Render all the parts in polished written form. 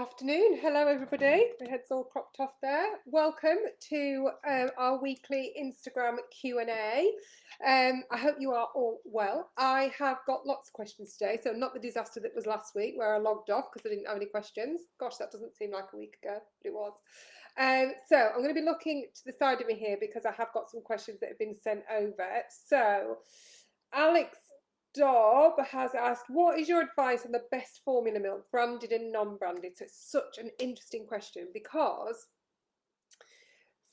afternoon. Hello, everybody. My head's all cropped off there. Welcome to our weekly Instagram Q&A. I hope you are all well. I have got lots of questions today, so not the disaster that was last week where I logged off because I didn't have any questions. Gosh, that doesn't seem like a week ago, but it was. So I'm going to be looking to the side of me here because I have got some questions that have been sent over. So Alex Dobb has asked, what is your advice on the best formula milk, branded and non-branded? So it's such an interesting question because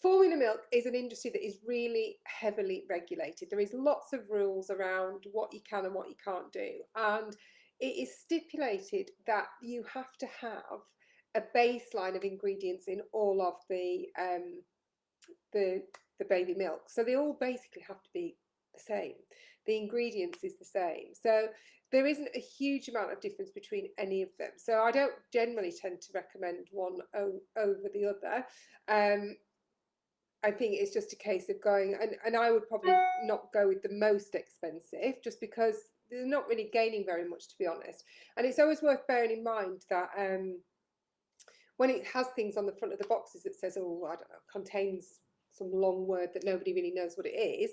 formula milk is an industry that is really heavily regulated. There is lots of rules around what you can and what you can't do. And it is stipulated that you have to have a baseline of ingredients in all of the baby milk. So they all basically have to be the same. The ingredients is the same. So there isn't a huge amount of difference between any of them. So I don't generally tend to recommend one over the other. I think it's just a case of going, and I would probably not go with the most expensive just because they're not really gaining very much, to be honest. And it's always worth bearing in mind that when it has things on the front of the boxes that says, oh, I don't know, contains some long word that nobody really knows what it is,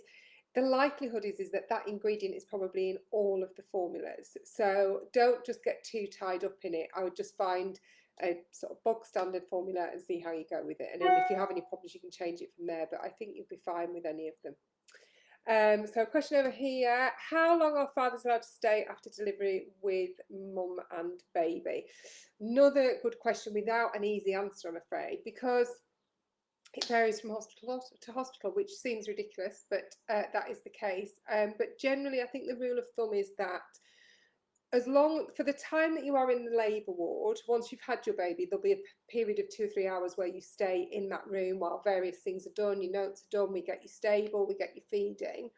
the likelihood is that that ingredient is probably in all of the formulas. So don't just get too tied up in it. I would just find a sort of bog standard formula and see how you go with it. And then if you have any problems, you can change it from there. But I think you'll be fine with any of them. So a question over here, how long are fathers allowed to stay after delivery with mum and baby? Another good question without an easy answer, I'm afraid, because it varies from hospital to hospital, which seems ridiculous, but that is the case. But generally, I think the rule of thumb is that as long, for the time that you are in the labour ward, once you've had your baby, there'll be a period of 2 or 3 hours where you stay in that room while various things are done, your notes are done, we get you stable, we get you feeding.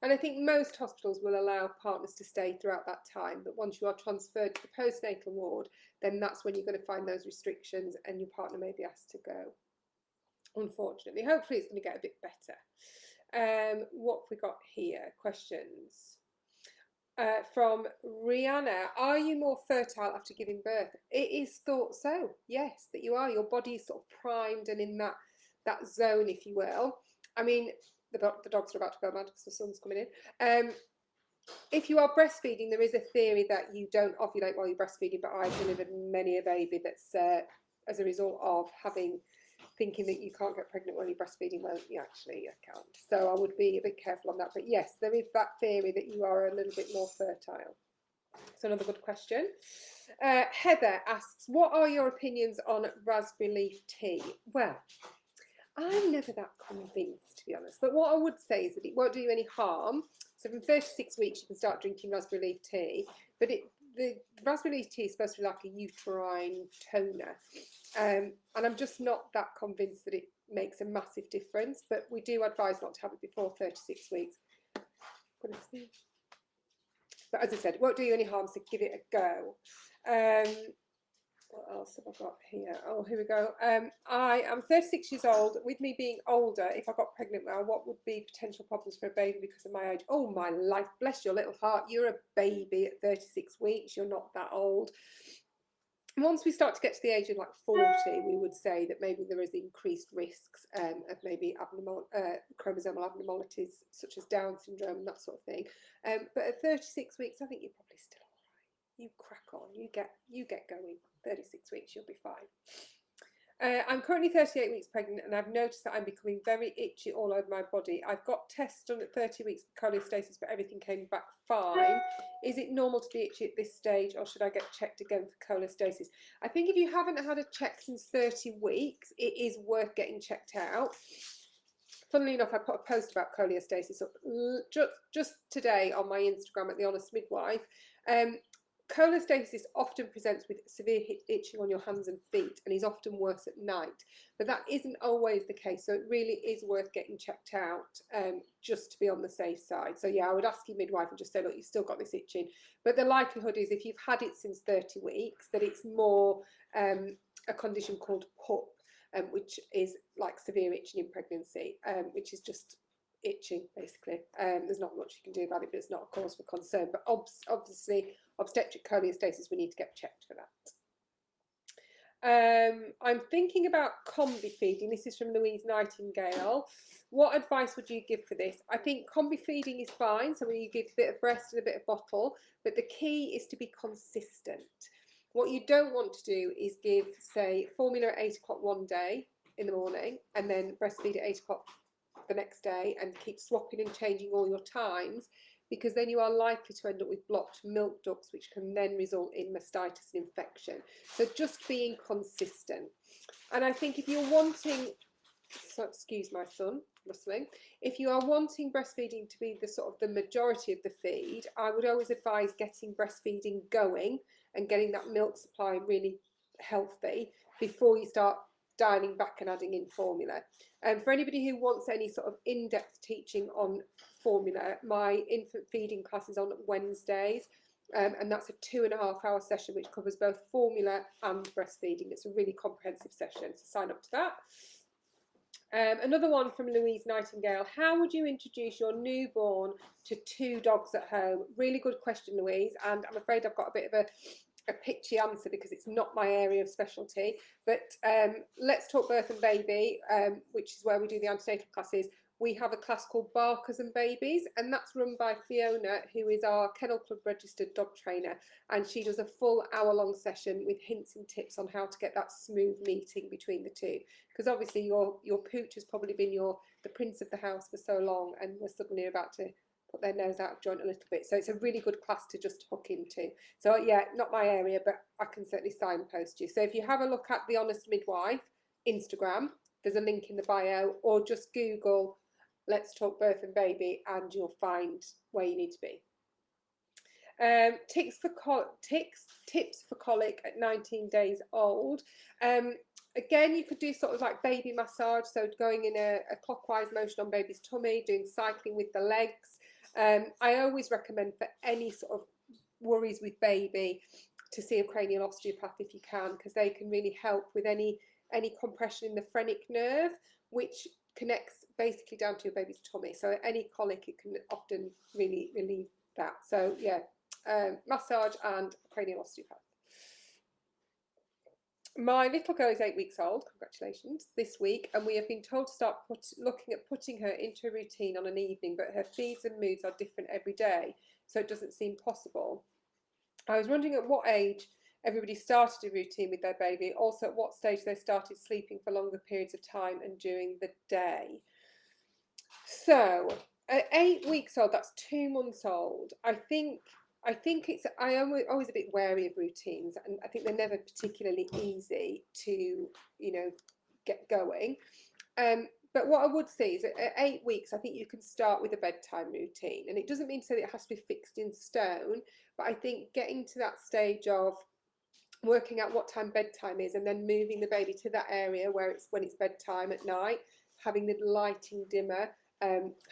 And I think most hospitals will allow partners to stay throughout that time, but once you are transferred to the postnatal ward, then that's when you're going to find those restrictions and your partner may be asked to go. Unfortunately, hopefully it's going to get a bit better. What have we got here? Questions from Rihanna. Are you more fertile after giving birth? It is thought so, yes, that you are. Your body is sort of primed and in that zone, if you will. I mean, the dogs are about to go mad because the sun's coming in. If you are breastfeeding, there is a theory that you don't ovulate while you're breastfeeding, but I've delivered many a baby that's as a result of thinking that you can't get pregnant when you're breastfeeding. Well, you actually can't. So I would be a bit careful on that. But yes, there is that theory that you are a little bit more fertile. So another good question. Heather asks, what are your opinions on raspberry leaf tea? Well, I'm never that convinced, to be honest. But what I would say is that it won't do you any harm. So from 36 weeks, you can start drinking raspberry leaf tea. But the raspberry leaf tea is supposed to be like a uterine toner. And I'm just not that convinced that it makes a massive difference, but we do advise not to have it before 36 weeks. But as I said, it won't do you any harm, so give it a go. What else have I got here? Oh, here we go. I am 36 years old. With me being older, if I got pregnant now, what would be potential problems for a baby because of my age? Oh, my life, bless your little heart. You're a baby at 36 weeks. You're not that old. Once we start to get to the age of like 40, we would say that maybe there is increased risks of maybe chromosomal abnormalities such as Down syndrome and that sort of thing. But at 36 weeks, I think you're probably still all right. You crack on. You get going. 36 weeks, you'll be fine. I'm currently 38 weeks pregnant and I've noticed that I'm becoming very itchy all over my body. I've got tests done at 30 weeks for cholestasis, but everything came back fine. Is it normal to be itchy at this stage or should I get checked again for cholestasis? I think if you haven't had a check since 30 weeks, it is worth getting checked out. Funnily enough, I put a post about cholestasis up just today on my Instagram at The Honest Midwife. Cholestasis often presents with severe itching on your hands and feet and is often worse at night, but that isn't always the case, so it really is worth getting checked out just to be on the safe side. So yeah, I would ask your midwife and just say, look, you've still got this itching, but the likelihood is if you've had it since 30 weeks that it's more a condition called PUP, which is like severe itching in pregnancy, which is just itching basically. There's not much you can do about it, but it's not a cause for concern. But obviously obstetric cholestasis, we need to get checked for I'm thinking about combi feeding. This is from Louise Nightingale. What advice would you give for this? I think combi feeding is fine, so where you give a bit of breast and a bit of bottle, but the key is to be consistent. What you don't want to do is give, say, formula at 8 o'clock one day in the morning and then breastfeed at 8 o'clock the next day and keep swapping and changing all your times, because then you are likely to end up with blocked milk ducts, which can then result in mastitis and infection. So just being consistent. And I think if you're wanting, so excuse my son rustling, if you are wanting breastfeeding to be the sort of the majority of the feed, I would always advise getting breastfeeding going and getting that milk supply really healthy before you start dialing back and adding in formula. And for anybody who wants any sort of in-depth teaching on formula, my infant feeding class is on Wednesdays, and that's a 2.5-hour session which covers both formula and breastfeeding. It's a really comprehensive session, so sign up to that. Another one from Louise Nightingale. How would you introduce your newborn to 2 dogs at home? Really good question, Louise, and I'm afraid I've got a bit of a pitchy answer because it's not my area of specialty. But Let's Talk Birth and Baby, which is where we do the antenatal classes. We have a class called Barkers and Babies, and that's run by Fiona, who is our Kennel Club registered dog trainer, and she does a full hour-long session with hints and tips on how to get that smooth meeting between the two. Because obviously your pooch has probably been the prince of the house for so long, and we're suddenly about to put their nose out of joint a little bit. So it's a really good class to just hook into. So yeah, not my area, but I can certainly signpost you. So if you have a look at The Honest Midwife Instagram, there's a link in the bio, or just Google Let's Talk Birth and Baby and you'll find where you need to be. Tips for colic at 19 days old. Again, you could do sort of like baby massage, so going in a clockwise motion on baby's tummy, doing cycling with the legs. I always recommend for any sort of worries with baby to see a cranial osteopath if you can, because they can really help with any compression in the phrenic nerve, which connects basically down to your baby's tummy. So any colic, it can often really relieve that. So yeah, massage and cranial osteopath. My little girl is 8 weeks old, congratulations, this week, and we have been told to start looking at putting her into a routine on an evening, but her feeds and moods are different every day, so it doesn't seem possible. I was wondering at what age everybody started a routine with their baby, also at what stage they started sleeping for longer periods of time and during the day. So at 8 weeks old, that's 2 months old, I think I'm always a bit wary of routines, and I think they're never particularly easy to, get going. But what I would say is at 8 weeks, I think you can start with a bedtime routine, and it doesn't mean to say that it has to be fixed in stone, but I think getting to that stage of working out what time bedtime is and then moving the baby to that area where when it's bedtime at night, having the lighting dimmer,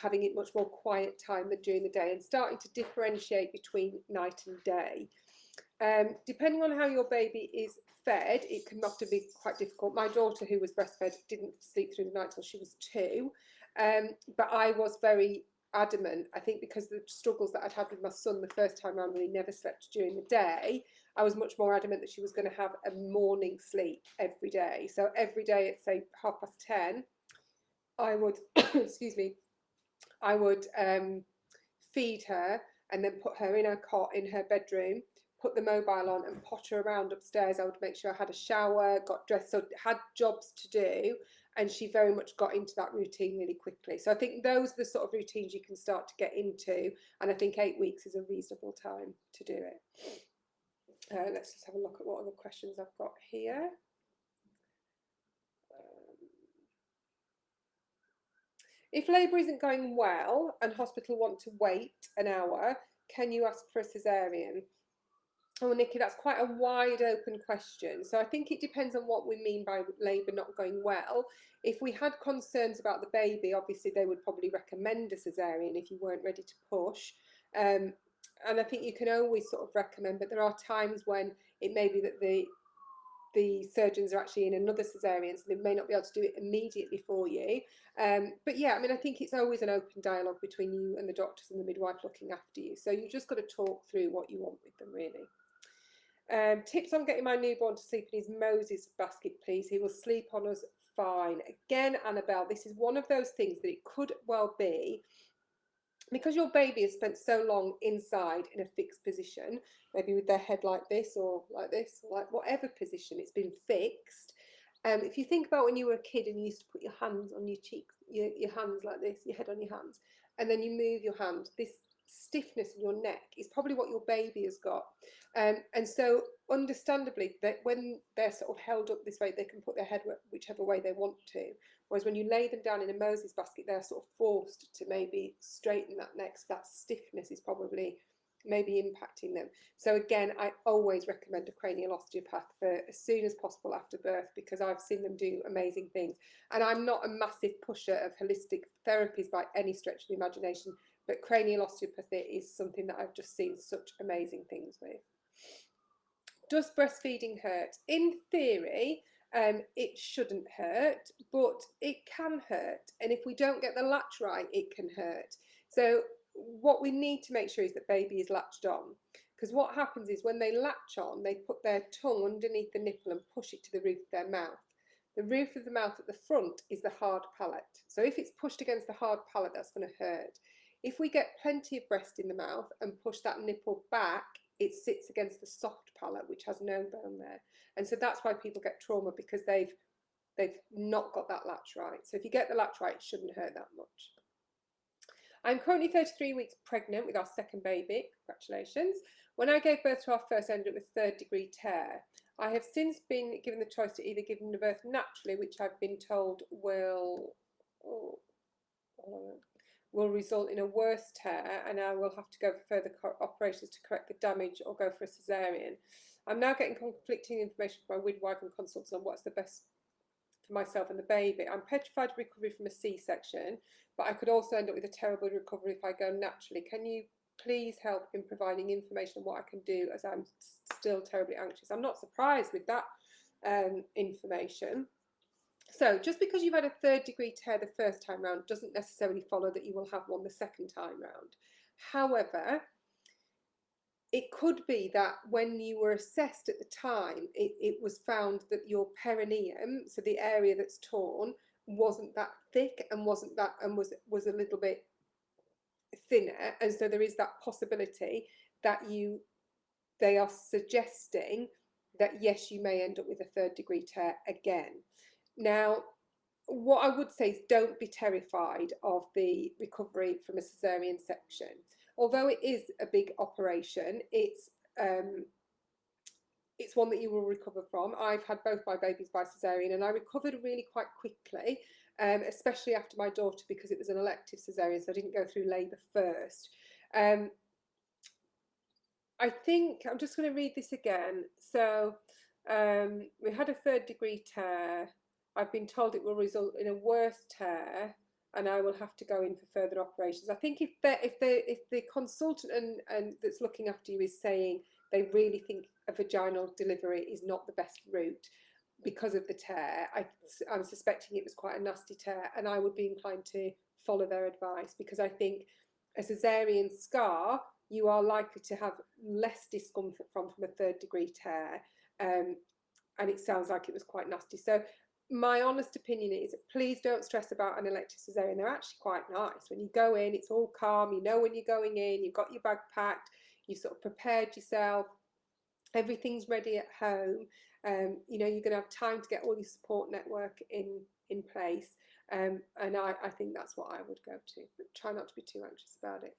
having it much more quiet time than during the day, and starting to differentiate between night and day. Depending on how your baby is fed, it can often be quite difficult. My daughter, who was breastfed, didn't sleep through the night till she was 2, but I was very adamant, I think because of the struggles that I'd had with my son the first time around when he never slept during the day, I was much more adamant that she was going to have a morning sleep every day. So every day at, say, 10:30, I would, excuse me, I would feed her and then put her in her cot in her bedroom, put the mobile on and potter around upstairs. I would make sure I had a shower, got dressed, so had jobs to do, and she very much got into that routine really quickly. So I think those are the sort of routines you can start to get into, and I think 8 weeks is a reasonable time to do it. Let's just have a look at what other questions I've got here. If labour isn't going well and hospital want to wait an hour, can you ask for a caesarean? Oh, Nikki, that's quite a wide open question. So I think it depends on what we mean by labour not going well. If we had concerns about the baby, obviously they would probably recommend a caesarean if you weren't ready to push. And I think you can always sort of recommend, but there are times when it may be that the surgeons are actually in another caesarean, so they may not be able to do it immediately for you. But yeah, I mean, I think it's always an open dialogue between you and the doctors and the midwife looking after you. So you've just got to talk through what you want with them, really. Tips on getting my newborn to sleep in his Moses basket, please. He will sleep on us fine. Again, Annabelle, this is one of those things that it could well be because your baby has spent so long inside in a fixed position, maybe with their head like this or like whatever position, it's been fixed. If you think about when you were a kid and you used to put your hands on your cheek, your hands like this, your head on your hands, and then you move your hand, this stiffness in your neck is probably what your baby has got. And so understandably, that when they're sort of held up this way, they can put their head whichever way they want to. Whereas when you lay them down in a Moses basket, they're sort of forced to maybe straighten that neck. So that stiffness is probably maybe impacting them. So again, I always recommend a cranial osteopath for as soon as possible after birth, because I've seen them do amazing things. And I'm not a massive pusher of holistic therapies by any stretch of the imagination, but cranial osteopathy is something that I've just seen such amazing things with. Does breastfeeding hurt? In theory, it shouldn't hurt, but it can hurt. And if we don't get the latch right, it can hurt. So what we need to make sure is that baby is latched on. Because what happens is when they latch on, they put their tongue underneath the nipple and push it to the roof of their mouth. The roof of the mouth at the front is the hard palate. So if it's pushed against the hard palate, that's going to hurt. If we get plenty of breast in the mouth and push that nipple back, it sits against the soft palate, which has no bone there. And so that's why people get trauma, because they've not got that latch right. So if you get the latch right, it shouldn't hurt that much. I'm currently 33 weeks pregnant with our second baby. Congratulations. When I gave birth to our first, I ended up with third-degree tear. I have since been given the choice to either give birth naturally, which I've been told will result in a worse tear, and I will have to go for further operations to correct the damage, or go for a cesarean. I'm now getting conflicting information from my midwife and consultants on what's the best for myself and the baby. I'm petrified of recovery from a C-section, but I could also end up with a terrible recovery if I go naturally. Can you please help in providing information on what I can do, as I'm still terribly anxious? I'm not surprised with that information. So just because you've had a third-degree tear the first time round doesn't necessarily follow that you will have one the second time round. However, it could be that when you were assessed at the time, it was found that your perineum, so the area that's torn, wasn't that thick and was a little bit thinner, and so there is that possibility that they are suggesting that yes, you may end up with a third-degree tear again. Now, what I would say is don't be terrified of the recovery from a cesarean section. Although it is a big operation, it's one that you will recover from. I've had both my babies by cesarean, and I recovered really quite quickly, especially after my daughter, because it was an elective cesarean, so I didn't go through labour first. I think I'm just going to read this again. So we had a third-degree tear. I've been told it will result in a worse tear, and I will have to go in for further operations. I think if the consultant and that's looking after you is saying they really think a vaginal delivery is not the best route because of the tear, I'm suspecting it was quite a nasty tear, and I would be inclined to follow their advice, because I think a cesarean scar, you are likely to have less discomfort from a third-degree tear, and it sounds like it was quite nasty. So my honest opinion is, please don't stress about an elective cesarean. They're actually quite nice. When you go in, it's all calm. You know when you're going in, you've got your bag packed, you've sort of prepared yourself, everything's ready at home. You know, you're going to have time to get all your support network in place. And I think that's what I would go to. But try not to be too anxious about it.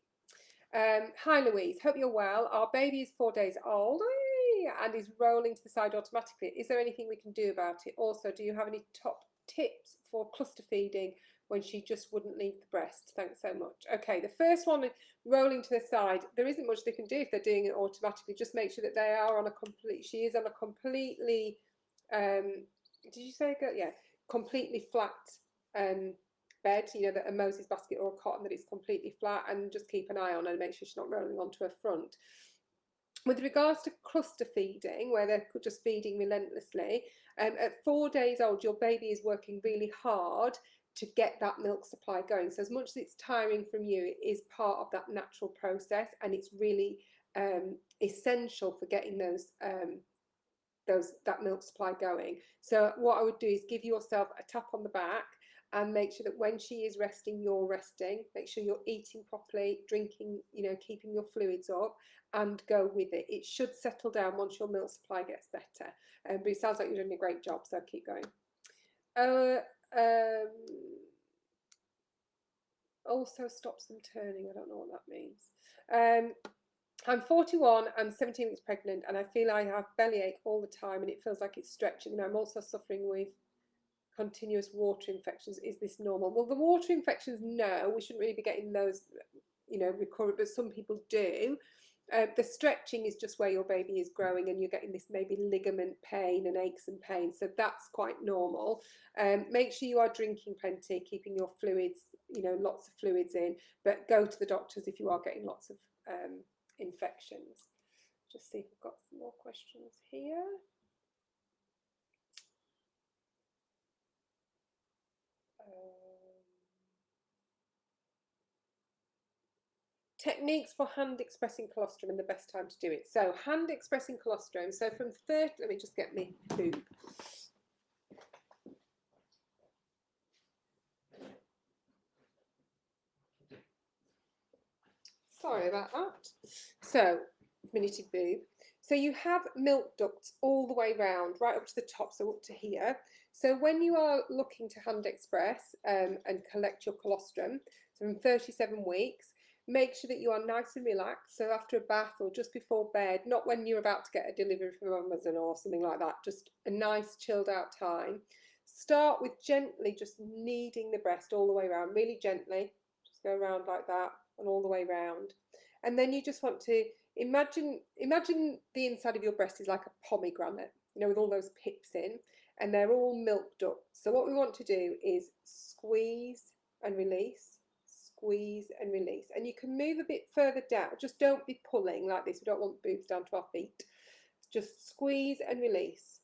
Hi Louise, hope you're well. Our baby is 4 days old and is rolling to the side automatically. Is there anything we can do about it? Also, do you have any top tips for cluster feeding when she just wouldn't leave the breast? Thanks so much. Okay, the first one, rolling to the side, there isn't much they can do if they're doing it automatically. Just make sure that they are on a she is on a completely, did you say, yeah, completely flat bed, you know, that a Moses basket or a cotton that is completely flat, and just keep an eye on her and make sure she's not rolling onto her front. With regards to cluster feeding, where they're just feeding relentlessly, at 4 days old, your baby is working really hard to get that milk supply going. So as much as it's tiring from you, it is part of that natural process, and it's really essential for getting that milk supply going. So what I would do is give yourself a tap on the back and make sure that when she is resting, you're resting. Make sure you're eating properly, drinking, keeping your fluids up, and go with it. It should settle down once your milk supply gets better. But it sounds like you're doing a great job, so keep going. Also stops them turning. I don't know what that means. I'm 41 and 17 weeks pregnant, and I feel I have bellyache all the time, and it feels like it's stretching. And I'm also suffering with continuous water infections. Is this normal? Well, the water infections, no, we shouldn't really be getting those, recurrent, but some people do. The stretching is just where your baby is growing and you're getting this maybe ligament pain and aches and pains, so that's quite normal. Make sure you are drinking plenty, keeping your fluids, lots of fluids in, but go to the doctors if you are getting lots of infections. Just see if we've got some more questions here. Techniques for hand expressing colostrum and the best time to do it. So hand expressing colostrum, so from 30, let me just get me boob. Sorry about that. So, minuted boob. So you have milk ducts all the way round, right up to the top, so up to here. So when you are looking to hand express and collect your colostrum, so from 37 weeks, make sure that you are nice and relaxed. So after a bath or just before bed, not when you're about to get a delivery from Amazon or something like that, just a nice chilled out time. Start with gently just kneading the breast all the way around, really gently. Just go around like that and all the way round. And then you just want to imagine the inside of your breast is like a pomegranate, with all those pips in, and they're all milk ducts. So what we want to do is squeeze and release, squeeze and release. And you can move a bit further down. Just don't be pulling like this. We don't want boobs down to our feet. Just squeeze and release,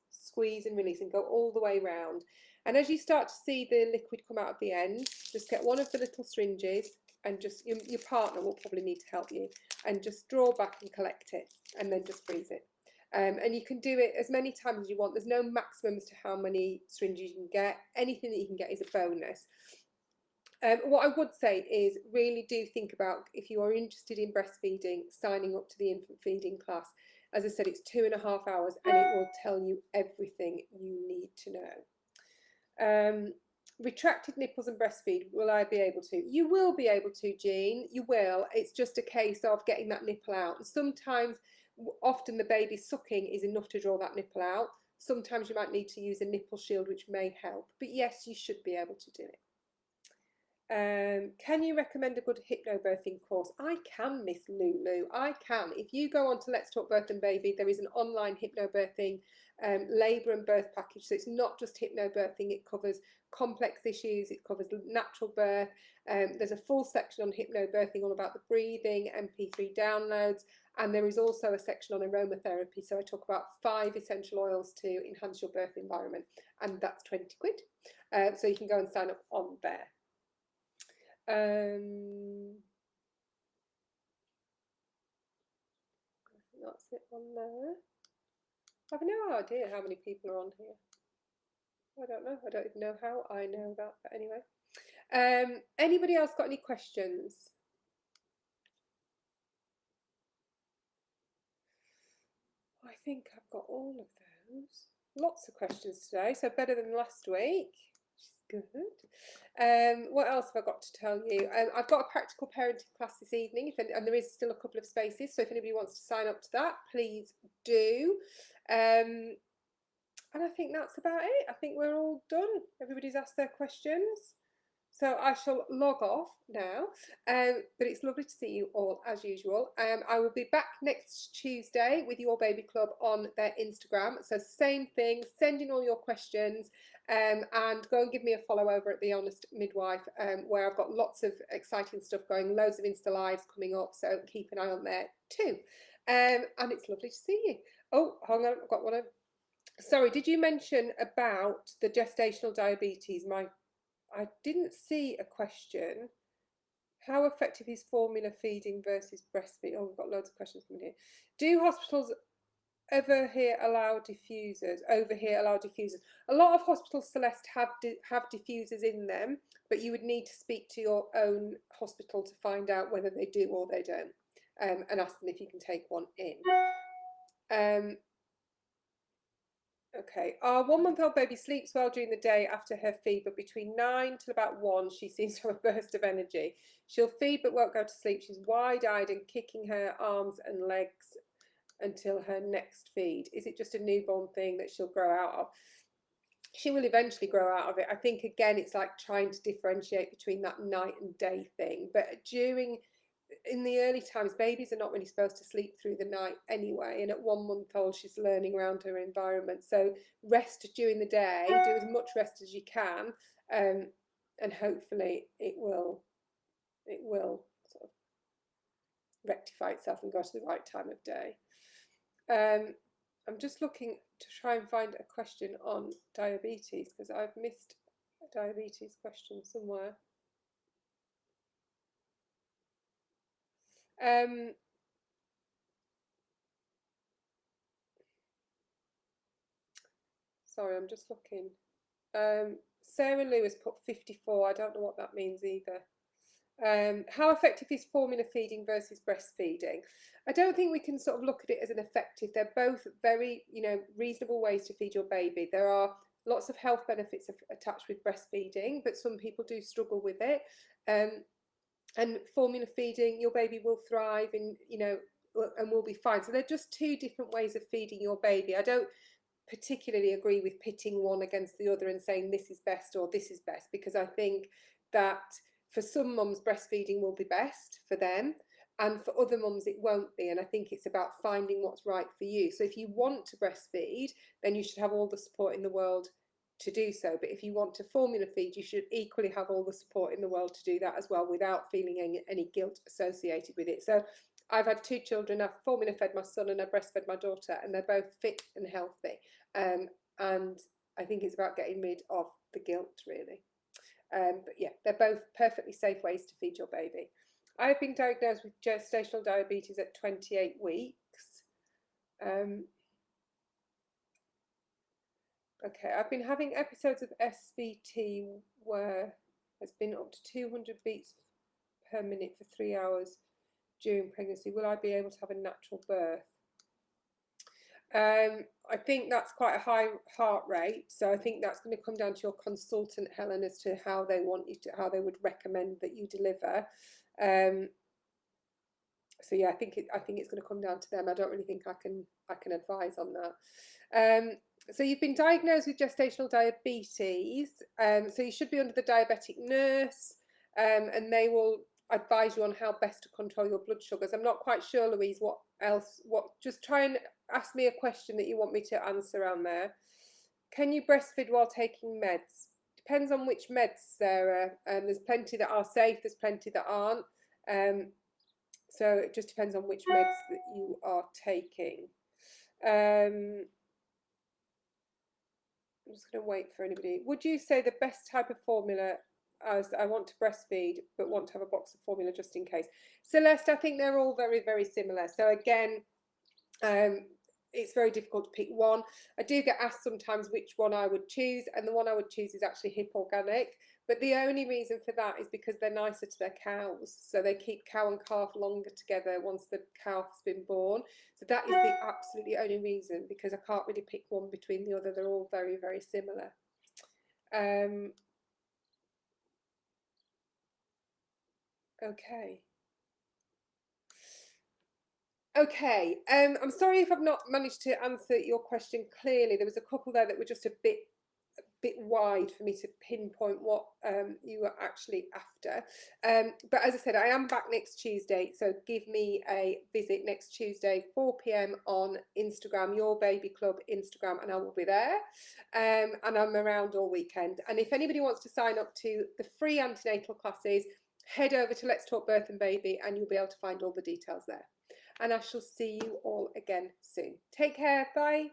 and go all the way round. And as you start to see the liquid come out of the end, just get one of the little syringes, and just your partner will probably need to help you, and just draw back and collect it, and then just freeze it. And you can do it as many times as you want. There's no maximum as to how many syringes you can get. Anything that you can get is a bonus. What I would say is really do think about, if you are interested in breastfeeding, signing up to the infant feeding class. As I said, it's 2.5 hours and it will tell you everything you need to know. Retracted nipples and breastfeed, will I be able to? You will be able to, Jean, you will. It's just a case of getting that nipple out. And sometimes, often the baby sucking is enough to draw that nipple out. Sometimes you might need to use a nipple shield, which may help. But yes, you should be able to do it. Can you recommend a good hypnobirthing course? I can, Miss Lulu, I can. If you go on to Let's Talk Birth and Baby, there is an online hypnobirthing labour and birth package. So it's not just hypnobirthing, it covers complex issues, it covers natural birth. There's a full section on hypnobirthing, all about the breathing, MP3 downloads, and there is also a section on aromatherapy. So I talk about 5 essential oils to enhance your birth environment, and that's 20 quid. So you can go and sign up on there. That's it on there. I have no idea how many people are on here. I don't know. I don't even know how I know that. But anyway, anybody else got any questions? I think I've got all of those. Lots of questions today, so better than last week. Good. What else have I got to tell you? I've got a practical parenting class this evening, and there is still a couple of spaces, so if anybody wants to sign up to that, please do. And I think that's about it. I think we're all done. Everybody's asked their questions. So I shall log off now, but it's lovely to see you all as usual. I will be back next Tuesday with Your Baby Club on their Instagram. So same thing, send in all your questions, and go and give me a follow over at The Honest Midwife, where I've got lots of exciting stuff going, loads of Insta Lives coming up, so keep an eye on there too. And it's lovely to see you. Oh, hang on, I've got one. Sorry, did you mention about the gestational diabetes? My I didn't see a question. How effective is formula feeding versus breastfeeding? Oh, we've got loads of questions coming here. Do hospitals over here allow diffusers? A lot of hospitals, Celeste, have diffusers in them, but you would need to speak to your own hospital to find out whether they do or they don't, and ask them if you can take one in. Okay, our 1-month-old baby sleeps well during the day after her feed, but between 9 till about 1, she seems to have a burst of energy. She'll feed but won't go to sleep. She's wide-eyed and kicking her arms and legs until her next feed. Is it just a newborn thing that she'll grow out of? She will eventually grow out of it. I think, again, it's like trying to differentiate between that night and day thing. But in the early times, babies are not really supposed to sleep through the night anyway. And at 1 month old, she's learning around her environment. So rest during the day, do as much rest as you can. And hopefully it will sort of rectify itself and go to the right time of day. I'm just looking to try and find a question on diabetes, because I've missed a diabetes question somewhere. Sorry, I'm just looking. Sarah Lewis put 54. I don't know what that means either. How effective is formula feeding versus breastfeeding? I don't think we can sort of look at it as an effective. They're both very, reasonable ways to feed your baby. There are lots of health benefits attached with breastfeeding, but some people do struggle with it. And formula feeding, your baby will thrive and will be fine. So they're just two different ways of feeding your baby. I don't particularly agree with pitting one against the other and saying this is best or this is best, because I think that for some mums, breastfeeding will be best for them, and for other mums it won't be. And I think it's about finding what's right for you. So if you want to breastfeed, then you should have all the support in the world to do so. But if you want to formula feed, you should equally have all the support in the world to do that as well, without feeling any guilt associated with it. So I've had 2 children. I've formula fed my son and I breastfed my daughter, and they're both fit and healthy. And I think it's about getting rid of the guilt, really. But yeah, they're both perfectly safe ways to feed your baby. I've been diagnosed with gestational diabetes at 28 weeks. Okay, I've been having episodes of SVT where it's been up to 200 beats per minute for 3 hours during pregnancy. Will I be able to have a natural birth? I think that's quite a high heart rate, so I think that's going to come down to your consultant, Helen, as to how they would recommend that you deliver. So yeah, I think it's going to come down to them. I don't really think I can advise on that. So you've been diagnosed with gestational diabetes, so you should be under the diabetic nurse, and they will advise you on how best to control your blood sugars. I'm not quite sure, Louise, just try and ask me a question that you want me to answer on there. Can you breastfeed while taking meds? Depends on which meds, Sarah. There's plenty that are safe, there's plenty that aren't. So it just depends on which meds that you are taking. I'm just going to wait for anybody. Would you say the best type of formula, as I want to breastfeed but want to have a box of formula just in case? Celeste, I think they're all very, very similar. So again, it's very difficult to pick one. I do get asked sometimes which one I would choose, and the one I would choose is actually Hip Organic. But the only reason for that is because they're nicer to their cows. So they keep cow and calf longer together once the calf has been born. So that is the absolutely only reason, because I can't really pick one between the other. They're all very, very similar. Okay. Okay, I'm sorry if I've not managed to answer your question clearly. There was a couple there that were just a bit wide for me to pinpoint what you were actually after. But as I said, I am back next Tuesday, so give me a visit next Tuesday, 4 p.m. on Instagram, Your Baby Club Instagram, and I will be there. And I'm around all weekend. And if anybody wants to sign up to the free antenatal classes, head over to Let's Talk Birth and Baby, and you'll be able to find all the details there. And I shall see you all again soon. Take care. Bye.